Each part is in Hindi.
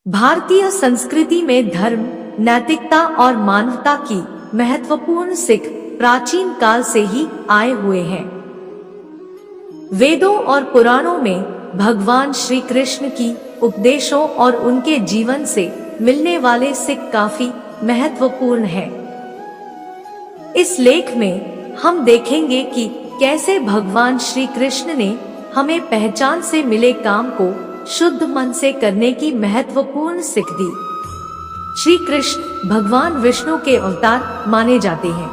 भारतीय संस्कृति में धर्म, नैतिकता और मानवता की महत्वपूर्ण सीख प्राचीन काल से ही आए हुए हैं। वेदों और पुराणों में भगवान श्री कृष्ण की उपदेशों और उनके जीवन से मिलने वाले सीख काफी महत्वपूर्ण है। इस लेख में हम देखेंगे कि कैसे भगवान श्री कृष्ण ने हमें पहचान से मिले काम को शुद्ध मन से करने की महत्वपूर्ण सीख दी। श्री कृष्ण भगवान विष्णु के अवतार माने जाते हैं।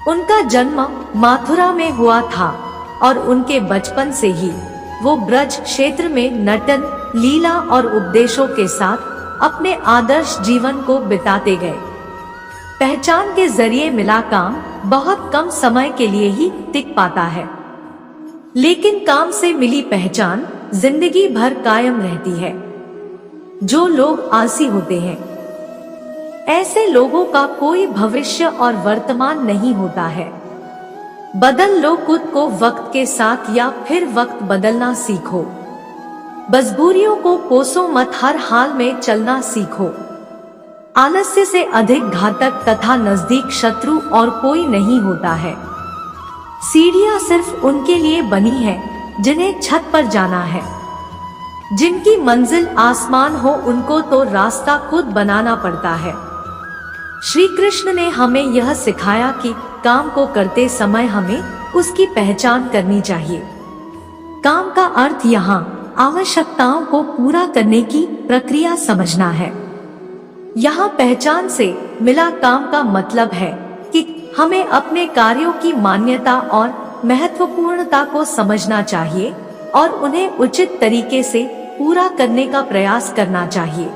उनका जन्म मथुरा में हुआ था और उनके बचपन से ही वो ब्रज क्षेत्र में नटन, लीला और उपदेशों के साथ अपने आदर्श जीवन को बिताते गए। पहचान के जरिए मिला काम बहुत कम समय के लिए ही टिक पाता है, लेकिन काम से मिली पहचान जिंदगी भर कायम रहती है। जो लोग आलसी होते हैं, ऐसे लोगों का कोई भविष्य और वर्तमान नहीं होता है। बदल लो खुद को वक्त के साथ या फिर वक्त बदलना सीखो। मजबूरियों को कोसो मत, हर हाल में चलना सीखो। आलस्य से अधिक घातक तथा नजदीक शत्रु और कोई नहीं होता है। सीढ़ियां सिर्फ उनके लिए बनी है जिन्हें छत पर जाना है। जिनकी मंजिल आसमान हो उनको तो रास्ता खुद बनाना पड़ता है। श्री कृष्ण ने हमें यह सिखाया कि काम को करते समय हमें उसकी पहचान करनी चाहिए। काम का अर्थ यहाँ आवश्यकताओं को पूरा करने की प्रक्रिया समझना है। यहाँ पहचान से मिला काम का मतलब है कि हमें अपने कार्यों की मान्यता और महत्वपूर्णता को समझना चाहिए और उन्हें उचित तरीके से पूरा करने का प्रयास करना चाहिए।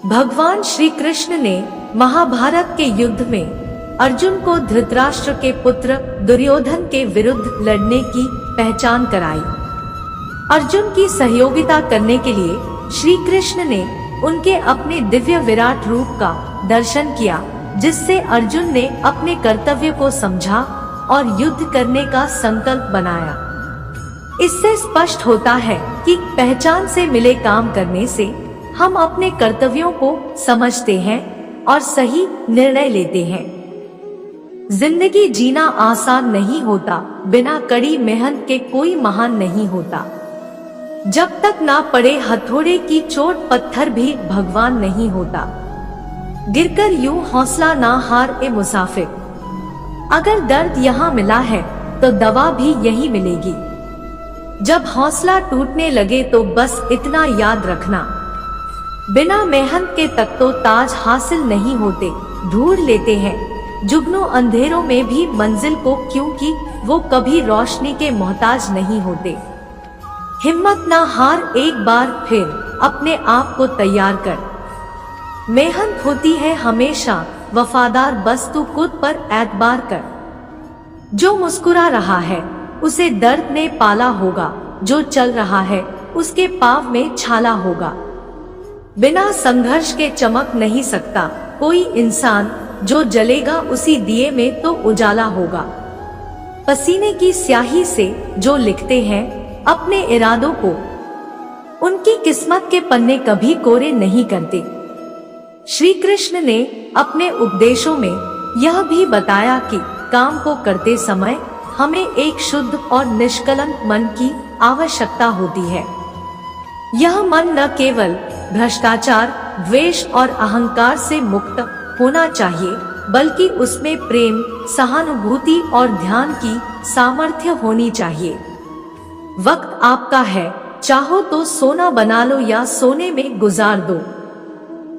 भगवान श्री कृष्ण ने महाभारत के युद्ध में अर्जुन को धृतराष्ट्र के पुत्र दुर्योधन के विरुद्ध लड़ने की पहचान कराई। अर्जुन की सहयोगिता करने के लिए श्री कृष्ण ने उनके अपने दिव्य विराट रूप का दर्शन किया, जिससे अर्जुन ने अपने कर्तव्य को समझा और युद्ध करने का संकल्प बनाया। इससे स्पष्ट होता है कि पहचान से मिले काम करने से हम अपने कर्तव्यों को समझते हैं और सही निर्णय लेते हैं। जिंदगी जीना आसान नहीं होता, बिना कड़ी मेहनत के कोई महान नहीं होता। जब तक ना पड़े हथौड़े की चोट पत्थर भी भगवान नहीं होता। गिरकर यूं हौसला ना हार ए मुसाफिर। अगर दर्द यहाँ मिला है तो दवा भी यही मिलेगी। जब हौसला टूटने लगे तो बस इतना याद रखना, बिना मेहनत के तक तो ताज हासिल नहीं होते। ढूंढ लेते हैं जुगनों अंधेरों में भी मंजिल को, क्योंकि वो कभी रोशनी के मोहताज नहीं होते। हिम्मत ना हार, एक बार फिर अपने आप को तैयार कर। मेहनत होती है हमेशा वफादार, बस तू खुद पर एतबार कर। जो मुस्कुरा रहा है उसे दर्द ने पाला होगा, जो चल रहा है उसके पाँव में छाला होगा। बिना संघर्ष के चमक नहीं सकता कोई इंसान, जो जलेगा उसी दिए में तो उजाला होगा। पसीने की स्याही से जो लिखते हैं अपने इरादों को, उनकी किस्मत के पन्ने कभी कोरे नहीं करते। श्री कृष्ण ने अपने उपदेशों में यह भी बताया कि काम को करते समय हमें एक शुद्ध और निष्कलंक मन की आवश्यकता होती है। यह मन न केवल भ्रष्टाचार, द्वेष और अहंकार से मुक्त होना चाहिए, बल्कि उसमें प्रेम, सहानुभूति और ध्यान की सामर्थ्य होनी चाहिए। वक्त आपका है, चाहो तो सोना बना लो या सोने में गुजार दो।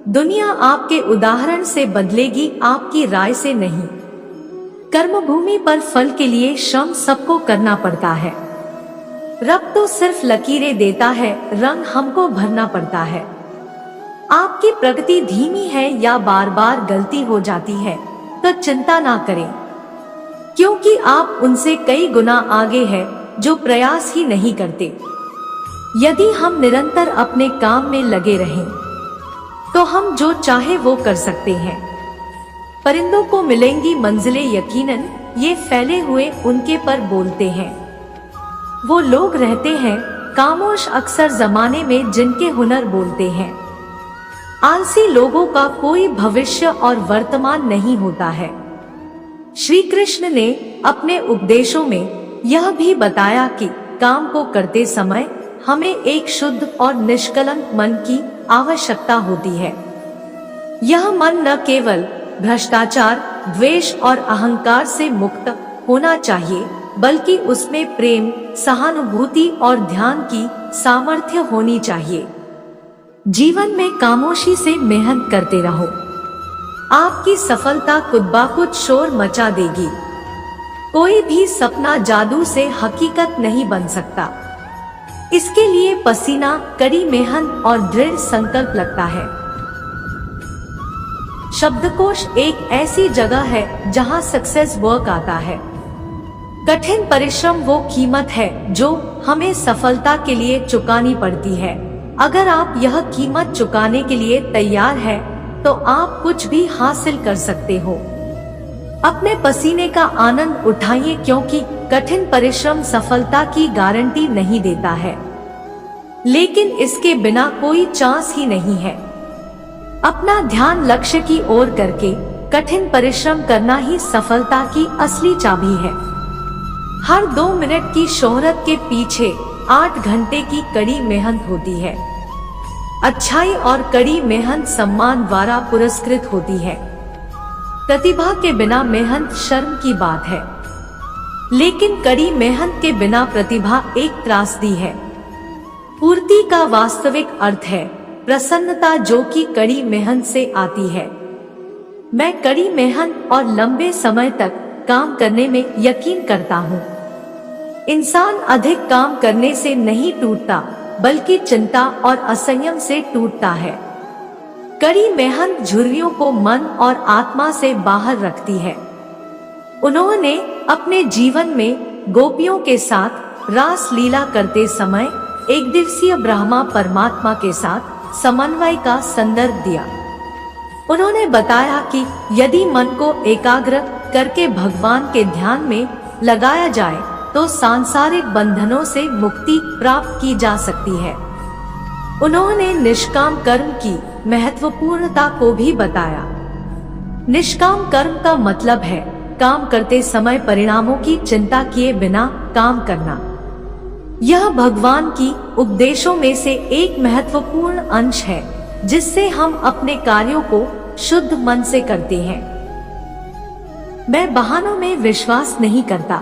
दुनिया आपके उदाहरण से बदलेगी, आपकी राय से नहीं। कर्मभूमि पर फल के लिए श्रम सबको करना पड़ता है। रब तो सिर्फ लकीरें देता है, रंग हमको भरना पड़ता है। आपकी प्रगति धीमी है या बार बार गलती हो जाती है तो चिंता ना करें, क्योंकि आप उनसे कई गुना आगे हैं जो प्रयास ही नहीं करते। यदि हम निरंतर अपने काम में लगे रहें तो हम जो चाहे वो कर सकते हैं। परिंदों को मिलेंगी मंजिलें यकीनन, ये फैले हुए उनके पर बोलते हैं। वो लोग रहते हैं खामोश अक्सर जमाने में जिनके हुनर बोलते हैं। आलसी लोगों का कोई भविष्य और वर्तमान नहीं होता है। श्री कृष्ण ने अपने उपदेशों में यह भी बताया कि काम को करते समय हमें एक शुद्ध और निष्कलंक मन की आवश्यकता होती है। यह मन न केवल भ्रष्टाचार, द्वेष और अहंकार से मुक्त होना चाहिए, बल्कि उसमें प्रेम, सहानुभूति और ध्यान की सामर्थ्य होनी चाहिए। जीवन में खामोशी से मेहनत करते रहो। आपकी सफलता खुद ब खुद शोर मचा देगी। कोई भी सपना जादू से हकीकत नहीं बन सकता। इसके लिए पसीना, कड़ी मेहनत और दृढ़ संकल्प लगता है। शब्दकोश एक ऐसी जगह है जहां सक्सेस वर्क आता है। कठिन परिश्रम वो कीमत है जो हमें सफलता के लिए चुकानी पड़ती है। अगर आप यह कीमत चुकाने के लिए तैयार हैं, तो आप कुछ भी हासिल कर सकते हो। अपने पसीने का आनंद उठाइए, क्योंकि कठिन परिश्रम सफलता की गारंटी नहीं देता है, लेकिन इसके बिना कोई चांस ही नहीं है। अपना ध्यान लक्ष्य की ओर करके कठिन परिश्रम करना ही सफलता की असली चाबी है। हर 2 मिनट की शोहरत के पीछे 8 घंटे की कड़ी मेहनत होती है। अच्छाई और कड़ी मेहनत सम्मान द्वारा पुरस्कृत होती है। प्रतिभा के बिना मेहनत शर्म की बात है, लेकिन कड़ी मेहनत के बिना प्रतिभा एक त्रासदी है। पूर्ति का वास्तविक अर्थ है प्रसन्नता, जो कि कड़ी मेहनत से आती है। मैं कड़ी मेहनत और लंबे समय तक काम करने में यकीन करता हूँ। इंसान अधिक काम करने से नहीं टूटता, बल्कि चिंता और असंयम से टूटता है। कड़ी मेहनत झुर्रियों को मन और आत्मा से बाहर रखती है। उन्होंने अपने जीवन में गोपियों के साथ रास लीला करते समय एक दिवसीय ब्रह्मा परमात्मा के साथ समन्वय का संदर्भ दिया। उन्होंने बताया कि यदि मन को एकाग्र करके भगवान के ध्यान में लगाया जाए तो सांसारिक बंधनों से मुक्ति प्राप्त की जा सकती है। उन्होंने निष्काम कर्म की महत्वपूर्णता को भी बताया। निष्काम कर्म का मतलब है काम करते समय परिणामों की चिंता किए बिना काम करना। यह भगवान की उपदेशों में से एक महत्वपूर्ण अंश है, जिससे हम अपने कार्यों को शुद्ध मन से करते हैं। मैं बहानों में विश्वास नहीं करता।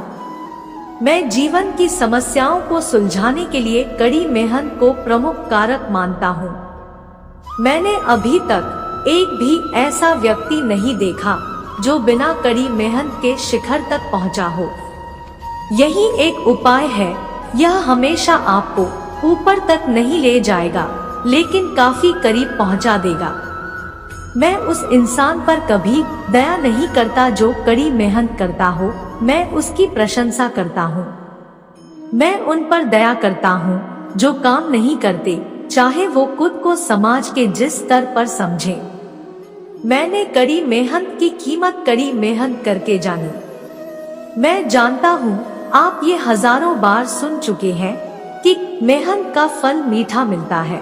मैं जीवन की समस्याओं को सुलझाने के लिए कड़ी मेहनत को प्रमुख कारक मानता हूँ। मैंने अभी तक एक भी ऐसा व्यक्ति नहीं देखा जो बिना कड़ी मेहनत के शिखर तक पहुँचा हो। यही एक उपाय है। यह हमेशा आपको ऊपर तक नहीं ले जाएगा, लेकिन काफी करीब पहुँचा देगा। मैं उस इंसान पर कभी दया नहीं करता जो कड़ी मेहनत करता हो, मैं उसकी प्रशंसा करता हूँ। मैं उन पर दया करता हूँ जो काम नहीं करते, चाहे वो खुद को समाज के जिस स्तर पर समझे। मैंने कड़ी मेहनत की कीमत कड़ी मेहनत करके जानी। मैं जानता हूँ आप ये हजारों बार सुन चुके हैं कि मेहनत का फल मीठा मिलता है।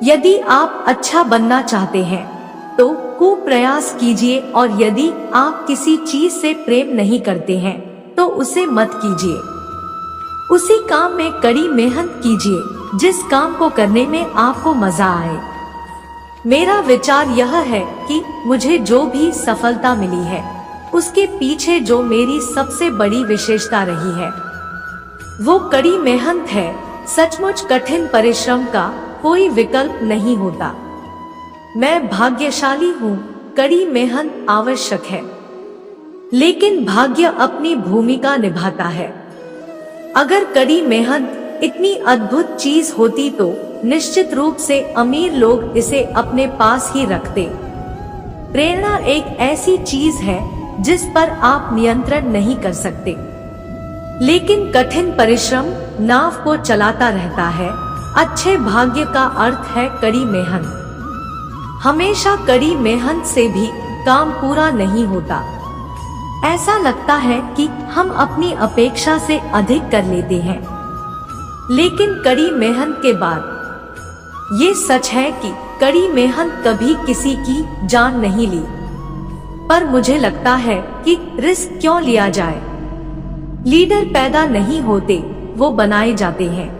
यदि आप अच्छा बनना चाहते हैं तो खूब प्रयास कीजिए, और यदि आप किसी चीज से प्रेम नहीं करते हैं तो उसे मत कीजिए। उसी काम में कड़ी मेहनत कीजिए जिस काम को करने में आपको मजा आए। मेरा विचार यह है कि मुझे जो भी सफलता मिली है उसके पीछे जो मेरी सबसे बड़ी विशेषता रही है वो कड़ी मेहनत है। सचमुच कठिन परिश्रम का कोई विकल्प नहीं होता। मैं भाग्यशाली हूँ। कड़ी मेहनत आवश्यक है, लेकिन भाग्य अपनी भूमिका निभाता है। अगर कड़ी मेहनत इतनी अद्भुत चीज होती तो निश्चित रूप से अमीर लोग इसे अपने पास ही रखते। प्रेरणा एक ऐसी चीज है जिस पर आप नियंत्रण नहीं कर सकते, लेकिन कठिन परिश्रम नाव को चलाता रहता है। अच्छे भाग्य का अर्थ है कड़ी मेहनत। हमेशा कड़ी मेहनत से भी काम पूरा नहीं होता। ऐसा लगता है कि हम अपनी अपेक्षा से अधिक कर लेते हैं, लेकिन कड़ी मेहनत के बाद ये सच है कि कड़ी मेहनत कभी किसी की जान नहीं ली। पर मुझे लगता है कि रिस्क क्यों लिया जाए। लीडर पैदा नहीं होते, वो बनाए जाते हैं,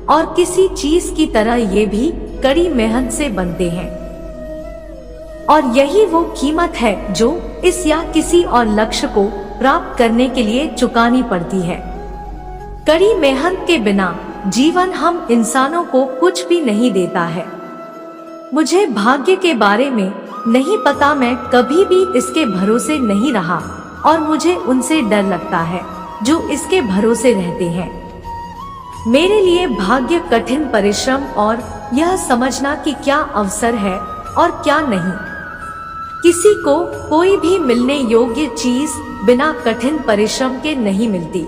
और किसी चीज की तरह ये भी कड़ी मेहनत से बनते हैं। और यही वो कीमत है जो इस या किसी और लक्ष्य को प्राप्त करने के लिए चुकानी पड़ती है। कड़ी मेहनत के बिना जीवन हम इंसानों को कुछ भी नहीं देता है। मुझे भाग्य के बारे में नहीं पता, मैं कभी भी इसके भरोसे नहीं रहा और मुझे उनसे डर लगता है जो इसके भरोसे रहते हैं। मेरे लिए भाग्य कठिन परिश्रम और यह समझना कि क्या अवसर है और क्या नहीं। किसी को कोई भी मिलने योग्य चीज बिना कठिन परिश्रम के नहीं मिलती।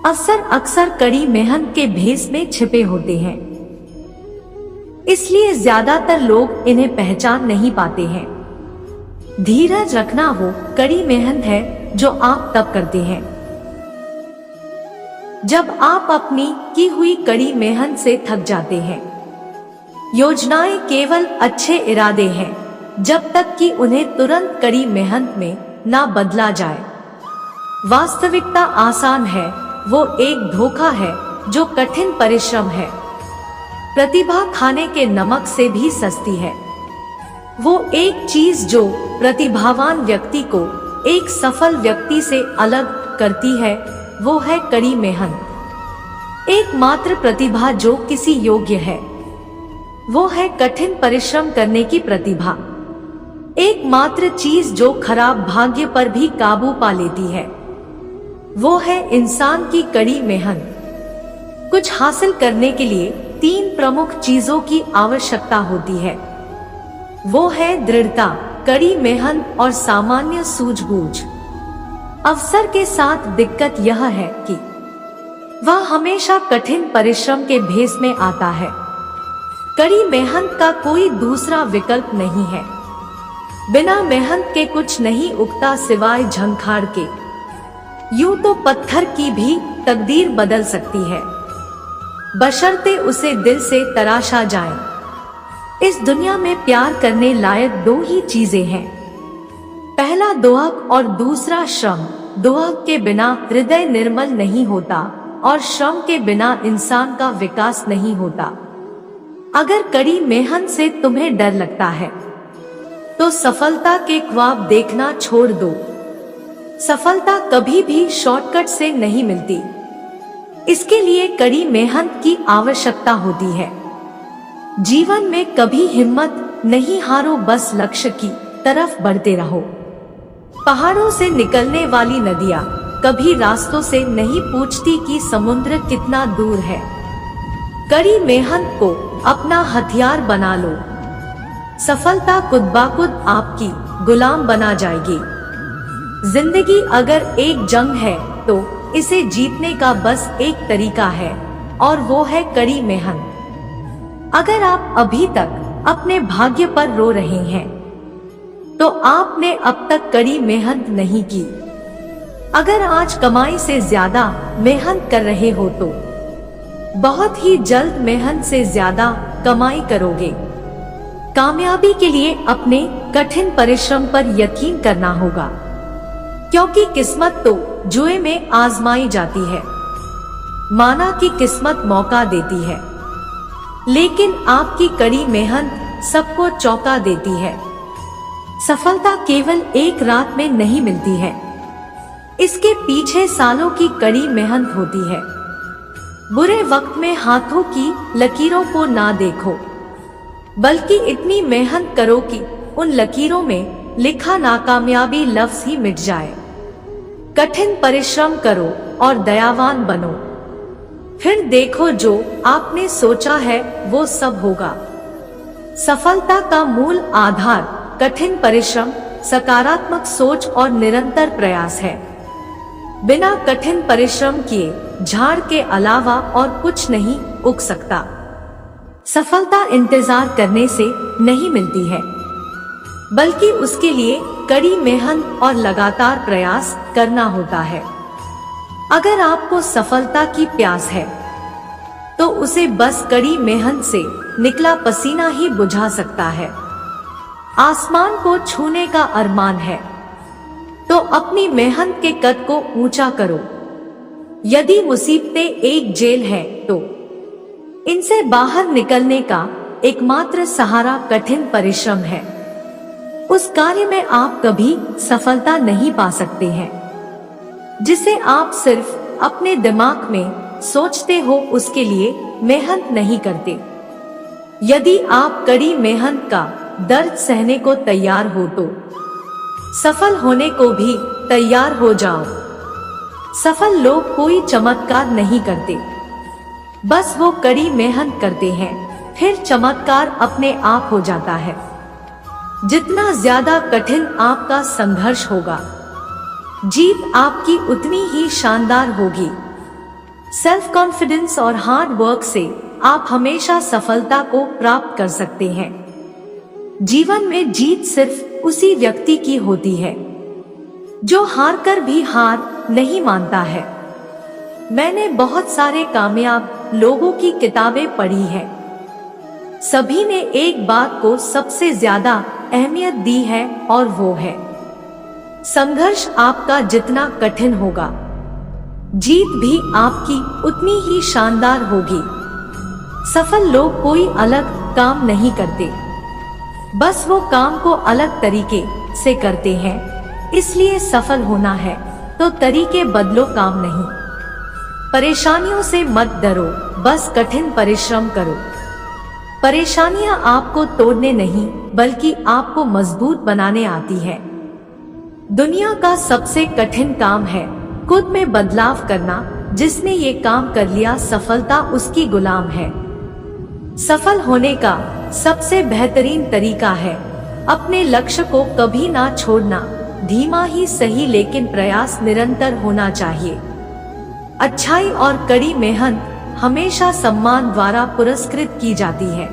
अवसर अक्सर कड़ी मेहनत के भेस में छिपे होते हैं, इसलिए ज्यादातर लोग इन्हें पहचान नहीं पाते हैं। धीरज रखना वो कड़ी मेहनत है जो आप तब करते हैं जब आप अपनी की हुई कड़ी मेहनत से थक जाते हैं। योजनाएं केवल अच्छे इरादे हैं जब तक कि उन्हें तुरंत कड़ी मेहनत में ना बदला जाए। वास्तविकता आसान है, वो एक धोखा है जो कठिन परिश्रम है। प्रतिभा खाने के नमक से भी सस्ती है। वो एक चीज जो प्रतिभावान व्यक्ति को एक सफल व्यक्ति से अलग करती है, वो है कड़ी मेहनत। एकमात्र प्रतिभा जो किसी योग्य है, वो है कठिन परिश्रम करने की प्रतिभा। एकमात्र चीज जो खराब भाग्य पर भी काबू पा लेती है, वो है इंसान की कड़ी मेहनत। कुछ हासिल करने के लिए 3 प्रमुख चीजों की आवश्यकता होती है। वो है दृढ़ता, कड़ी मेहनत और सामान्य सूझबूझ। अवसर के साथ दिक्कत यह है कि वह हमेशा कठिन परिश्रम के भेस में आता है। कड़ी मेहनत का कोई दूसरा विकल्प नहीं है। बिना मेहनत के कुछ नहीं उगता सिवाय झंखाड़ के। यूं तो पत्थर की भी तकदीर बदल सकती है, बशर्ते उसे दिल से तराशा जाए। इस दुनिया में प्यार करने लायक 2 ही चीजें हैं, पहला दोहक और दूसरा श्रम। दोहक के बिना हृदय निर्मल नहीं होता और श्रम के बिना इंसान का विकास नहीं होता। अगर कड़ी मेहनत से तुम्हें डर लगता है तो सफलता के ख्वाब देखना छोड़ दो। सफलता कभी भी शॉर्टकट से नहीं मिलती, इसके लिए कड़ी मेहनत की आवश्यकता होती है। जीवन में कभी हिम्मत नहीं हारो, बस लक्ष्य की तरफ बढ़ते रहो। पहाड़ों से निकलने वाली नदियां कभी रास्तों से नहीं पूछती कि समुद्र कितना दूर है। कड़ी मेहनत को अपना हथियार बना लो। सफलता खुद ब खुद आपकी गुलाम बना जाएगी। जिंदगी अगर एक जंग है तो इसे जीतने का बस एक तरीका है, और वो है कड़ी मेहनत। अगर आप अभी तक अपने भाग्य पर रो रहे हैं तो आपने अब तक कड़ी मेहनत नहीं की। अगर आज कमाई से ज्यादा मेहनत कर रहे हो तो बहुत ही जल्द मेहनत से ज्यादा कमाई करोगे। कामयाबी के लिए अपने कठिन परिश्रम पर यकीन करना होगा, क्योंकि किस्मत तो जुए में आजमाई जाती है। माना कि किस्मत मौका देती है, लेकिन आपकी कड़ी मेहनत सबको चौंका देती है। सफलता केवल एक रात में नहीं मिलती है, इसके पीछे सालों की कड़ी मेहनत होती है। बुरे वक्त में हाथों की लकीरों को ना देखो, बल्कि इतनी मेहनत करो कि उन लकीरों में लिखा नाकामयाबी लफ्ज ही मिट जाए। कठिन परिश्रम करो और दयावान बनो, फिर देखो जो आपने सोचा है वो सब होगा। सफलता का मूल आधार कठिन परिश्रम, सकारात्मक सोच और निरंतर प्रयास है। बिना कठिन परिश्रम किए झाड़ के अलावा और कुछ नहीं उग सकता। सफलता इंतजार करने से नहीं मिलती है, बल्कि उसके लिए कड़ी मेहनत और लगातार प्रयास करना होता है। अगर आपको सफलता की प्यास है तो उसे बस कड़ी मेहनत से निकला पसीना ही बुझा सकता है। आसमान को छूने का अरमान है तो अपनी मेहनत के कद को ऊंचा करो। यदि मुसीबतें एक जेल है तो इनसे बाहर निकलने का एकमात्र सहारा कठिन परिश्रम है। उस कार्य में आप कभी सफलता नहीं पा सकते हैं जिसे आप सिर्फ अपने दिमाग में सोचते हो, उसके लिए मेहनत नहीं करते। यदि आप कड़ी मेहनत का दर्द सहने को तैयार हो तो सफल होने को भी तैयार हो जाओ। सफल लोग कोई चमत्कार नहीं करते, बस वो कड़ी मेहनत करते हैं, फिर चमत्कार अपने आप हो जाता है। जितना ज्यादा कठिन आपका संघर्ष होगा, जीत आपकी उतनी ही शानदार होगी। सेल्फ कॉन्फिडेंस और हार्ड वर्क से आप हमेशा सफलता को प्राप्त कर सकते हैं। जीवन में जीत सिर्फ उसी व्यक्ति की होती है जो हार कर भी हार नहीं मानता है। मैंने बहुत सारे कामयाब लोगों की किताबें पढ़ी है। सभी ने एक बात को सबसे ज्यादा अहमियत दी है और वो है संघर्ष आपका जितना कठिन होगा, जीत भी आपकी उतनी ही शानदार होगी। सफल लोग कोई अलग काम नहीं करते, बस वो काम को अलग तरीके से करते हैं। इसलिए सफल होना है तो तरीके बदलो, काम नहीं। परेशानियों से मत डरो, बस कठिन परिश्रम करो। परेशानियां आपको तोड़ने नहीं बल्कि आपको मजबूत बनाने आती है। दुनिया का सबसे कठिन काम है खुद में बदलाव करना। जिसने ये काम कर लिया, सफलता उसकी गुलाम है। सफल होने का सबसे बेहतरीन तरीका है अपने लक्ष्य को कभी ना छोड़ना। धीमा ही सही लेकिन प्रयास निरंतर होना चाहिए। अच्छाई और कड़ी मेहनत हमेशा सम्मान द्वारा पुरस्कृत की जाती है।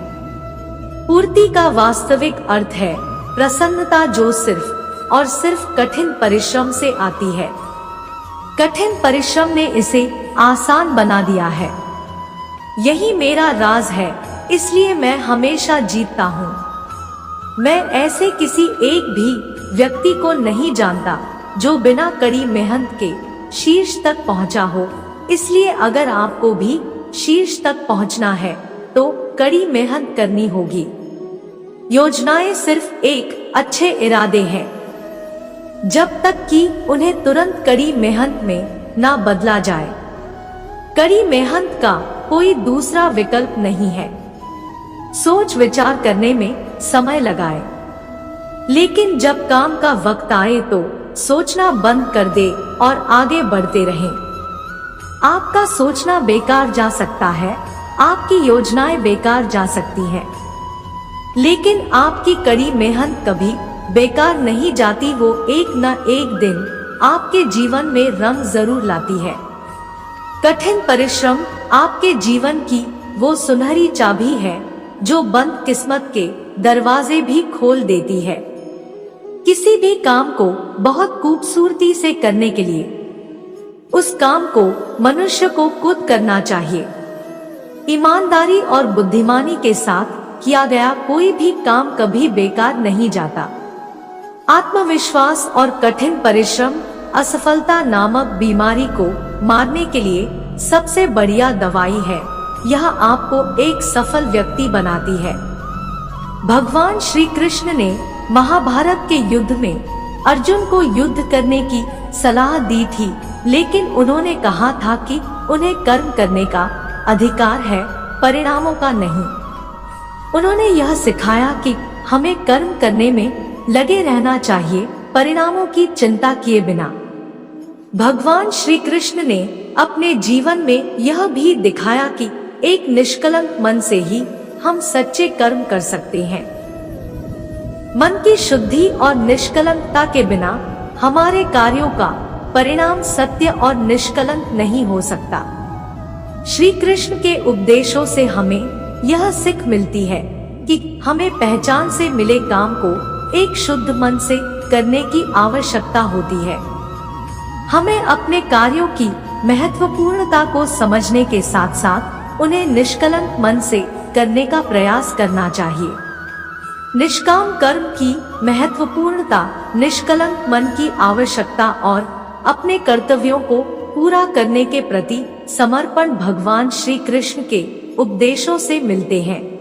पूर्ति का वास्तविक अर्थ है प्रसन्नता, जो सिर्फ और सिर्फ कठिन परिश्रम से आती है। कठिन परिश्रम ने इसे आसान बना दिया है। यही मेरा राज है, इसलिए मैं हमेशा जीतता हूँ। मैं ऐसे किसी एक भी व्यक्ति को नहीं जानता जो बिना कड़ी मेहनत के शीर्ष तक पहुंचा हो। इसलिए अगर आपको भी शीर्ष तक पहुंचना है तो कड़ी मेहनत करनी होगी। योजनाएं सिर्फ एक अच्छे इरादे हैं, जब तक कि उन्हें तुरंत कड़ी मेहनत में ना बदला जाए। कड़ी मेहनत का कोई दूसरा विकल्प नहीं है। सोच विचार करने में समय लगाए, लेकिन जब काम का वक्त आए तो सोचना बंद कर दे और आगे बढ़ते रहें। आपका सोचना बेकार जा सकता है, आपकी योजनाएं बेकार जा सकती हैं, लेकिन आपकी कड़ी मेहनत कभी बेकार नहीं जाती। वो एक न एक दिन आपके जीवन में रंग जरूर लाती है। कठिन परिश्रम आपके जीवन की वो सुनहरी चाबी है जो बंद किस्मत के दरवाजे भी खोल देती है। किसी भी काम को बहुत खूबसूरती से करने के लिए उस काम को मनुष्य को खुद करना चाहिए। ईमानदारी और बुद्धिमानी के साथ किया गया कोई भी काम कभी बेकार नहीं जाता। आत्मविश्वास और कठिन परिश्रम असफलता नामक बीमारी को मारने के लिए सबसे बढ़िया दवाई है। यह आपको एक सफल व्यक्ति बनाती है। भगवान श्री कृष्ण ने महाभारत के युद्ध में अर्जुन को युद्ध करने की सलाह दी थी, लेकिन उन्होंने कहा था कि उन्हें कर्म करने का अधिकार है, परिणामों का नहीं। उन्होंने यह सिखाया कि हमें कर्म करने में लगे रहना चाहिए, परिणामों की चिंता किए बिना। भगवान श्री कृष्ण ने अपने जीवन में यह भी दिखाया कि एक निष्कलंक मन से ही हम सच्चे कर्म कर सकते हैं। मन की शुद्धि और निष्कलंकता के बिना हमारे कार्यों का परिणाम सत्य और निष्कलंक नहीं हो सकता। श्री कृष्ण के उपदेशों से हमें यह सीख मिलती है कि हमें पहचान से मिले काम को एक शुद्ध मन से करने की आवश्यकता होती है। हमें अपने कार्यों की महत्वपूर्णता को समझने के साथ साथ उन्हें निष्कलंक मन से करने का प्रयास करना चाहिए। निष्काम कर्म की महत्वपूर्णता, निष्कलंक मन की आवश्यकता और अपने कर्तव्यों को पूरा करने के प्रति समर्पण भगवान श्री कृष्ण के उपदेशों से मिलते हैं।